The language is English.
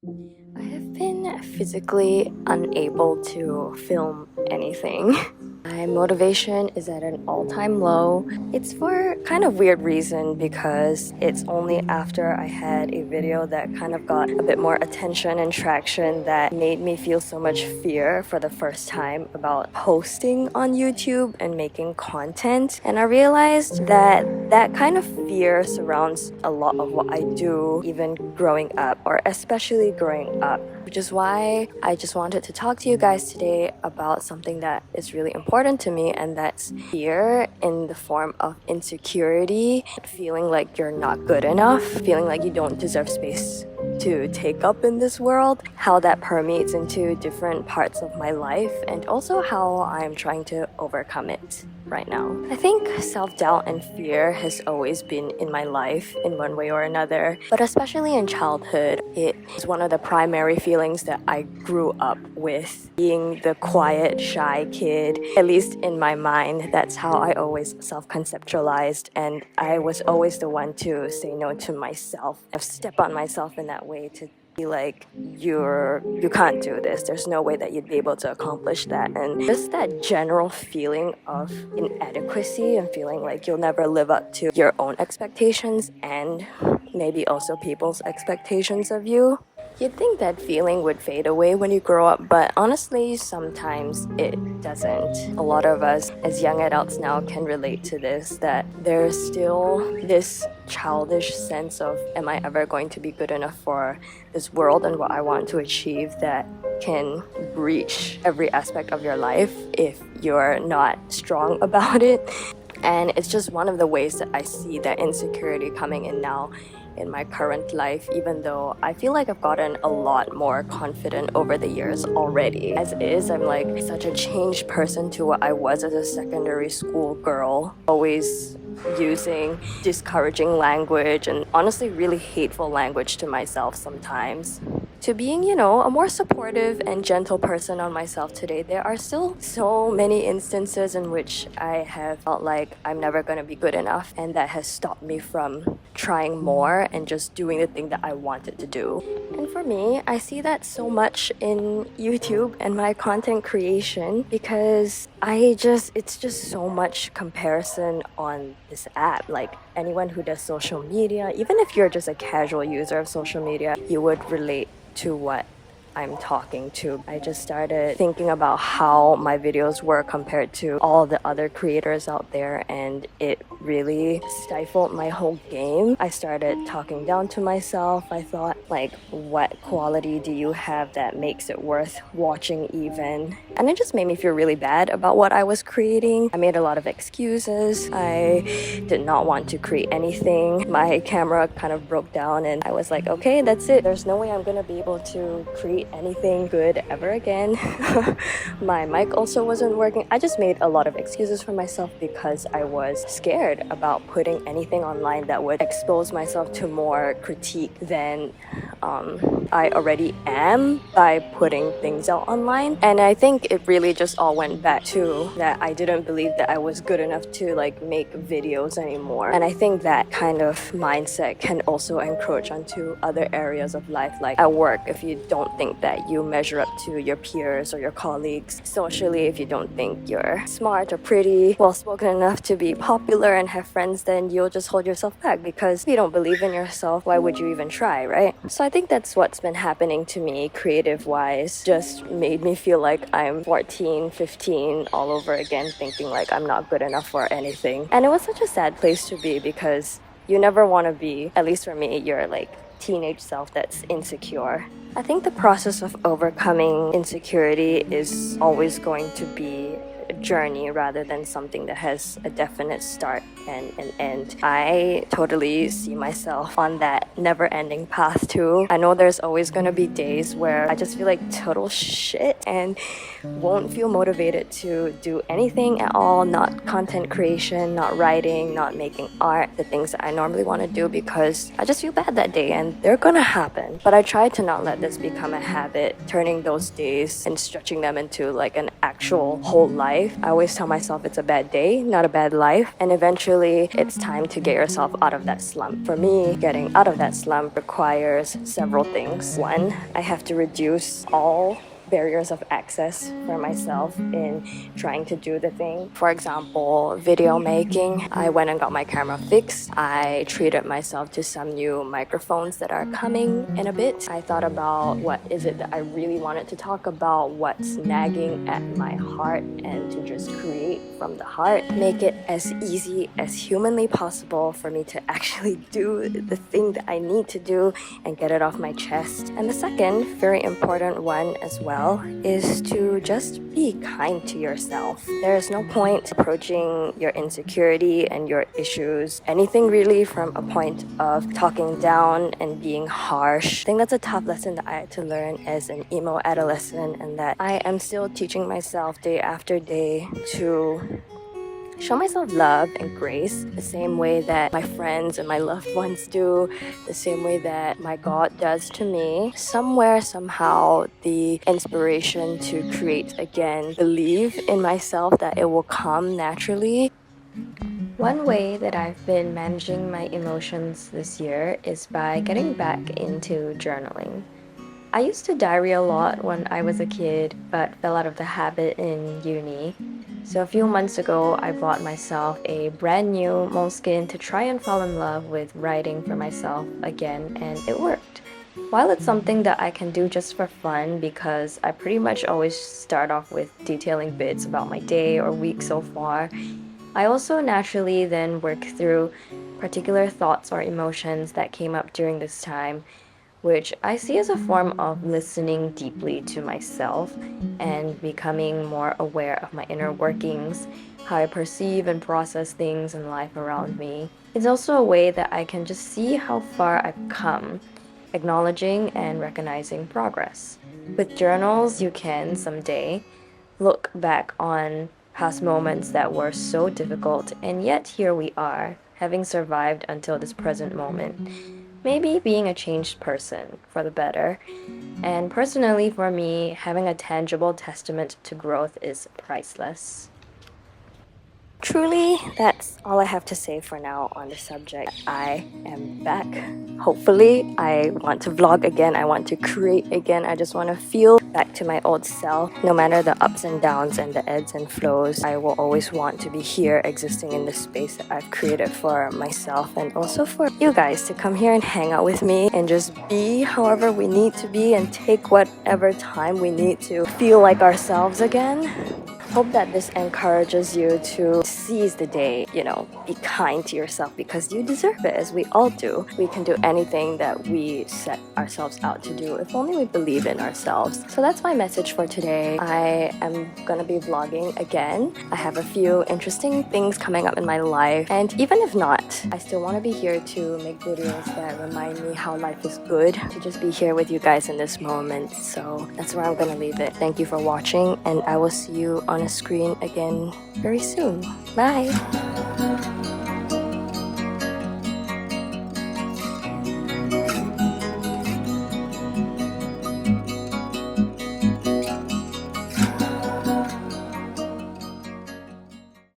I have been physically unable to film anything. My motivation is at an all-time low. It's for kind of weird reason because it's only after I had a video that kind of got a bit more attention and traction that made me feel so much fear for the first time about posting on YouTube and making content. And I realized that that kind of fear surrounds a lot of what I do, even growing up, or especially growing up. Which is why I just wanted to talk to you guys today about something that is really important to me, and that's fear in the form of insecurity, feeling like you're not good enough, feeling like you don't deserve space to take up in this world, how that permeates into different parts of my life, and also how I'm trying to overcome it right now. I think self-doubt and fear has always been in my life in one way or another, but especially in childhood, it is one of the primary feelings that I grew up with. Being the quiet, shy kid, at least in my mind, that's how I always self-conceptualized, and I was always the one to say no to myself, step on myself in that way, to be like, you can't do this, there's no way that you'd be able to accomplish that. And just that general feeling of inadequacy and feeling like you'll never live up to your own expectations and maybe also people's expectations of you. You'd think that feeling would fade away when you grow up, but honestly, sometimes it doesn't. A lot of us as young adults now can relate to this, that there's still this childish sense of, am I ever going to be good enough for this world and what I want to achieve, that can breach every aspect of your life if you're not strong about it. And it's just one of the ways that I see that insecurity coming in now in my current life, even though I feel like I've gotten a lot more confident over the years already. As is, I'm like such a changed person to what I was as a secondary school girl, always using discouraging language and honestly really hateful language to myself sometimes, to being, a more supportive and gentle person on myself today. There are still so many instances in which I have felt like I'm never going to be good enough, and that has stopped me from trying more and just doing the thing that I wanted to do. And for me, I see that so much in YouTube and my content creation because it's just so much comparison on this app. Like anyone who does social media, even if you're just a casual user of social media, you would relate to what I'm talking to. I just started thinking about how my videos were compared to all the other creators out there, and it really stifled my whole game. I started talking down to myself. I thought, like, what quality do you have that makes it worth watching even? And it just made me feel really bad about what I was creating. I made a lot of excuses. I did not want to create anything. My camera kind of broke down and I was like, okay, that's it. There's no way I'm gonna be able to create anything good ever again. My mic also wasn't working. I just made a lot of excuses for myself because I was scared about putting anything online that would expose myself to more critique than I already am by putting things out online. And I think it really just all went back to that I didn't believe that I was good enough to make videos anymore. And I think that kind of mindset can also encroach onto other areas of life, like at work. If you don't think that you measure up to your peers or your colleagues, socially, if you don't think you're smart or pretty, well spoken enough to be popular and have friends, then you'll just hold yourself back, because if you don't believe in yourself, why would you even try, right? So I think that's what's been happening to me creative wise. Just made me feel like I'm 14, 15 all over again, thinking like I'm not good enough for anything. And it was such a sad place to be, because you never want to be, at least for me, your teenage self that's insecure. I think the process of overcoming insecurity is always going to be a journey rather than something that has a definite start and an end. I totally see myself on that never-ending path too. I know there's always gonna be days where I just feel like total shit and won't feel motivated to do anything at all, not content creation, not writing, not making art, the things that I normally want to do, because I just feel bad that day, and they're gonna happen. But I try to not let this become a habit, turning those days and stretching them into an actual whole life. I always tell myself it's a bad day, not a bad life, and eventually it's time to get yourself out of that slump. For me, getting out of that that slump requires several things. One, I have to reduce all barriers of access for myself in trying to do the thing. For example, video making. I went and got my camera fixed. I treated myself to some new microphones that are coming in a bit. I thought about what is it that I really wanted to talk about, what's nagging at my heart, and to just create from the heart. Make it as easy as humanly possible for me to actually do the thing that I need to do and get it off my chest. And the second, very important one as well, is to just be kind to yourself. There is no point approaching your insecurity and your issues, anything really, from a point of talking down and being harsh. I think that's a tough lesson that I had to learn as an emo adolescent, and that I am still teaching myself day after day to show myself love and grace the same way that my friends and my loved ones do, the same way that my God does to me. Somewhere, somehow, the inspiration to create again, believe in myself that it will come naturally. One way that I've been managing my emotions this year is by getting back into journaling. I used to diary a lot when I was a kid, but fell out of the habit in uni. So a few months ago, I bought myself a brand new Moleskine to try and fall in love with writing for myself again, and it worked. While it's something that I can do just for fun, because I pretty much always start off with detailing bits about my day or week so far, I also naturally then work through particular thoughts or emotions that came up during this time, which I see as a form of listening deeply to myself and becoming more aware of my inner workings, how I perceive and process things in life around me. It's also a way that I can just see how far I've come, acknowledging and recognizing progress. With journals, you can someday look back on past moments that were so difficult, and yet here we are, having survived until this present moment. Maybe being a changed person for the better. And personally, for me, having a tangible testament to growth is priceless. Truly, that's all I have to say for now on the subject. I am back. Hopefully, I want to vlog again. I want to create again. I just want to feel back to my old self. No matter the ups and downs and the ebbs and flows, I will always want to be here, existing in the space that I've created for myself, and also for you guys to come here and hang out with me and just be however we need to be and take whatever time we need to feel like ourselves again. Hope that this encourages you to seize the day, be kind to yourself, because you deserve it, as we all do. We can do anything that we set ourselves out to do if only we believe in ourselves. So that's my message for today. I am gonna be vlogging again. I have a few interesting things coming up in my life, and even if not, I still want to be here to make videos that remind me how life is good, to just be here with you guys in this moment. So that's where I'm gonna leave it. Thank you for watching, and I will see you on a screen again very soon. Bye!